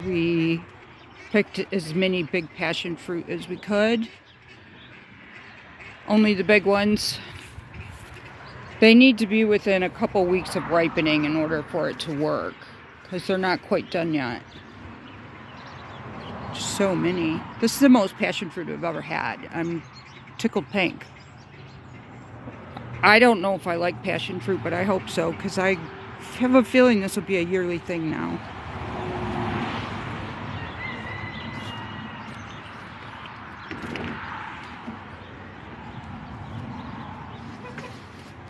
We picked as many big passion fruit as we could. Only the big ones. They need to be within a couple weeks of ripening in order for it to work, because they're not quite done yet. Just so many. This is the most passion fruit I've ever had. I'm tickled pink. I don't know if I like passion fruit, but I hope so, because I have a feeling this will be a yearly thing now.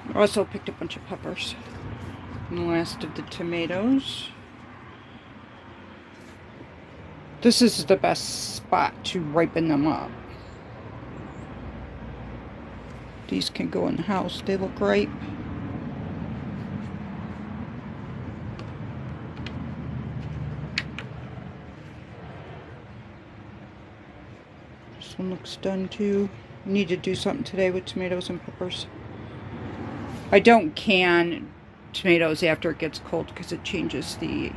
I also picked a bunch of peppers. And the last of the tomatoes. This is the best spot to ripen them up. These can go in the house. They look ripe. This one looks done too. I need to do something today with tomatoes and peppers. I don't can tomatoes after it gets cold because it changes the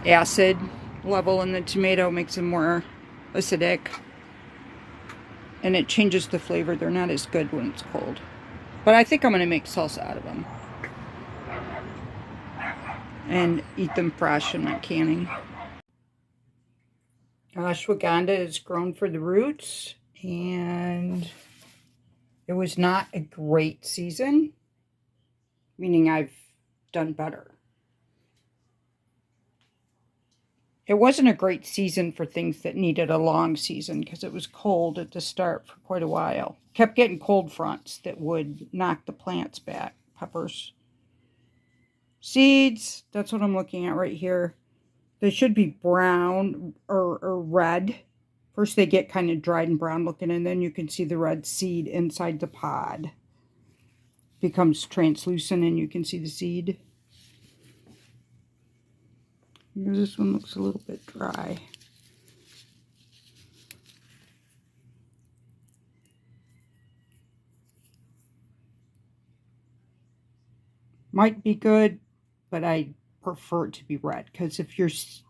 acid level in the tomato, makes them more acidic, and it changes the flavor. They're not as good when it's cold. But I think I'm going to make salsa out of them and eat them fresh and not canning. Ashwaganda is grown for the roots, and it was not a great season, meaning I've done better. It wasn't a great season for things that needed a long season because it was cold at the start for quite a while. Kept getting cold fronts that would knock the plants back. Peppers. Seeds, that's what I'm looking at right here. They should be brown or red. First they get kind of dried and brown looking, and then you can see the red seed inside the pod. Becomes translucent and you can see the seed. This one looks a little bit dry. Might be good, but I prefer it to be red, because if your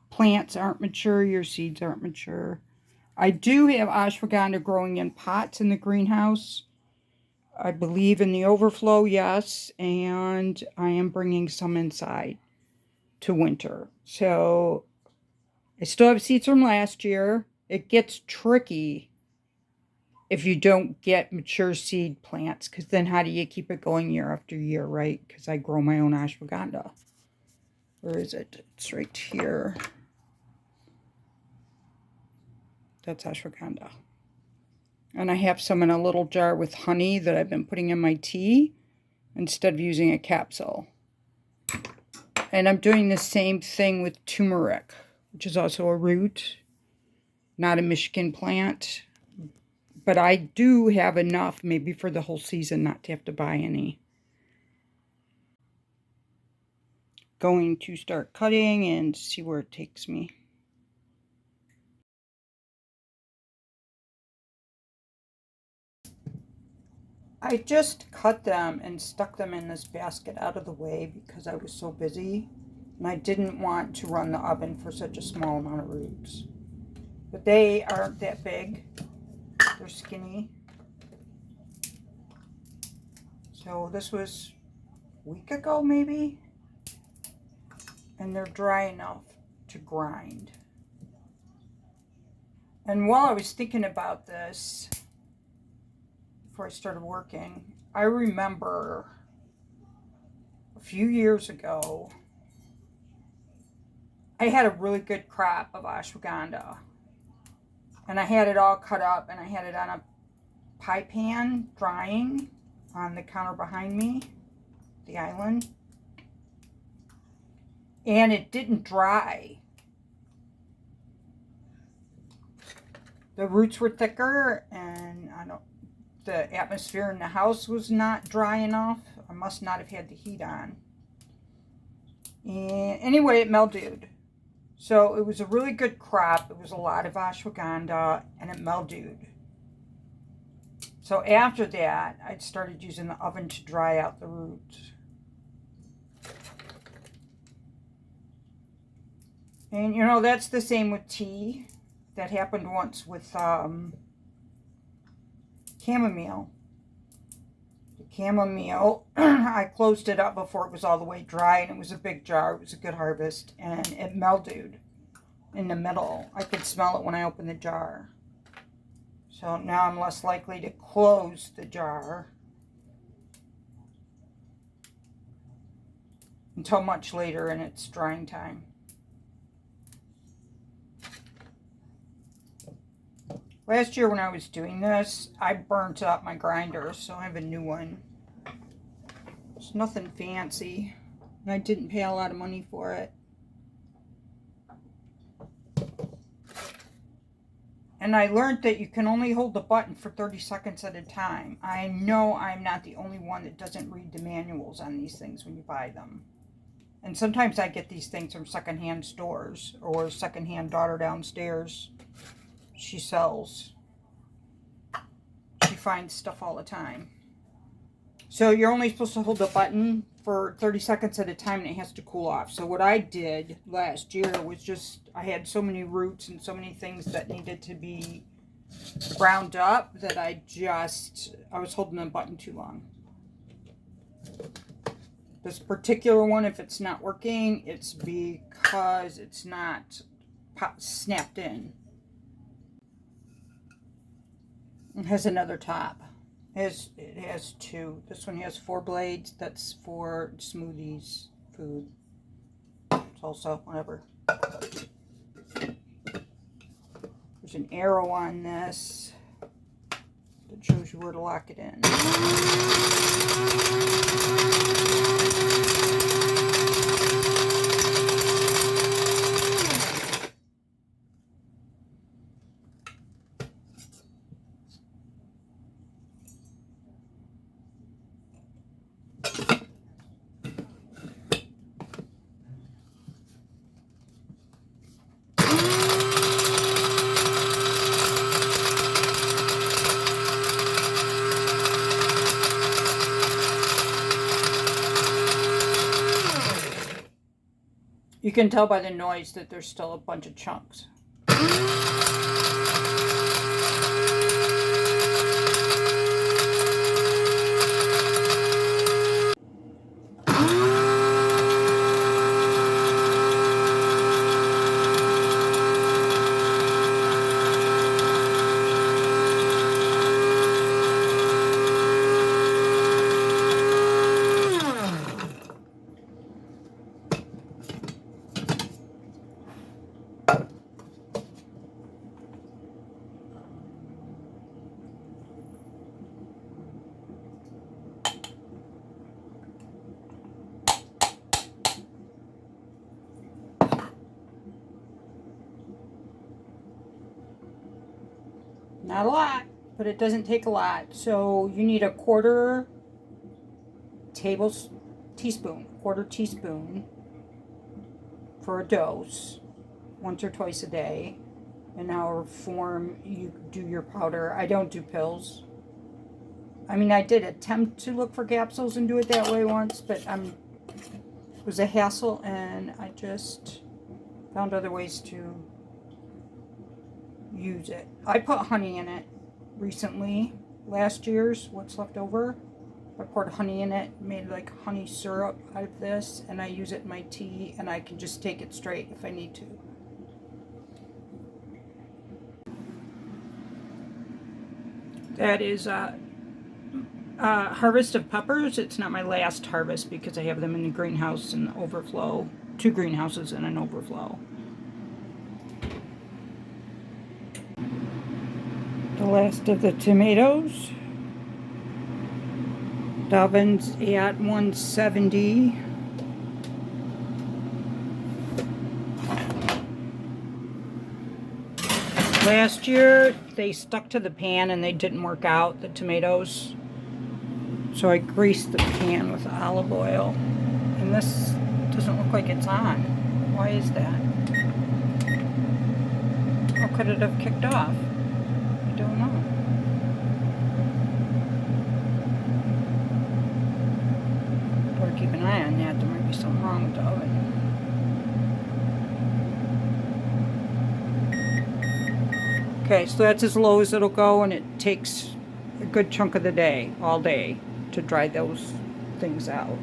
plants aren't mature, your seeds aren't mature. I do have ashwagandha growing in pots in the greenhouse. I believe in the overflow, yes, and I am bringing some inside to winter. So I still have seeds from last year. It gets tricky if you don't get mature seed plants, because then how do you keep it going year after year, right? Because I grow my own ashwagandha. Where is it? It's right here. That's ashwagandha. And I have some in a little jar with honey that I've been putting in my tea instead of using a capsule. And I'm doing the same thing with turmeric, which is also a root, not a Michigan plant. But I do have enough, maybe for the whole season, not to have to buy any. Going to start cutting and see where it takes me. I just cut them and stuck them in this basket out of the way because I was so busy. And I didn't want to run the oven for such a small amount of roots. But they aren't that big. They're skinny. So this was a week ago maybe. And they're dry enough to grind. And while I was thinking about this, before I started working, I remember a few years ago, I had a really good crop of ashwagandha. And I had it all cut up, and I had it on a pie pan drying on the counter behind me, the island. And it didn't dry. The roots were thicker, and the atmosphere in the house was not dry enough. I must not have had the heat on. And anyway, it mildewed. So it was a really good crop. It was a lot of ashwagandha, and it mildewed. So after that, I started using the oven to dry out the roots. And you know, that's the same with tea. That happened once with chamomile. The chamomile, I closed it up before it was all the way dry, and it was a big jar. It was a good harvest, and it mildewed in the middle. I could smell it when I opened the jar. So now I'm less likely to close the jar until much later in its drying time. Last year when I was doing this, I burnt up my grinder, so I have a new one. It's nothing fancy, and I didn't pay a lot of money for it. And I learned that you can only hold the button for 30 seconds at a time. I know I'm not the only one that doesn't read the manuals on these things when you buy them. And sometimes I get these things from secondhand stores or secondhand daughter downstairs. She sells. She finds stuff all the time. So you're only supposed to hold the button for 30 seconds at a time, and it has to cool off. So what I did last year was just, I had so many roots and so many things that needed to be ground up that I was holding the button too long. This particular one, if it's not working, it's because it's not snapped in. It has another top. It has two. This one has 4 blades. That's for smoothies, food. It's also whatever. There's an arrow on this that shows you where to lock it in. You can tell by the noise that there's still a bunch of chunks. Not a lot, but it doesn't take a lot. So you need a quarter teaspoon for a dose, once or twice a day. In our form, you do your powder. I don't do pills. I mean, I did attempt to look for capsules and do it that way once, but it was a hassle, and I just found other ways to use it. I put honey in it recently. Last year's, what's left over, I poured honey in it, made like honey syrup out of this, and I use it in my tea, and I can just take it straight if I need to. That is harvest of peppers. It's not my last harvest because I have them in the greenhouse and the overflow. 2 greenhouses and an overflow. The last of the tomatoes. The oven's at 170. Last year they stuck to the pan and they didn't work out, the tomatoes. So I greased the pan with olive oil. And this doesn't look like it's on. Why is that? How could it have kicked off? I don't know. Better keep an eye on that. There might be something wrong with the oven. Okay, so that's as low as it'll go, and it takes a good chunk of the day, all day, to dry those things out.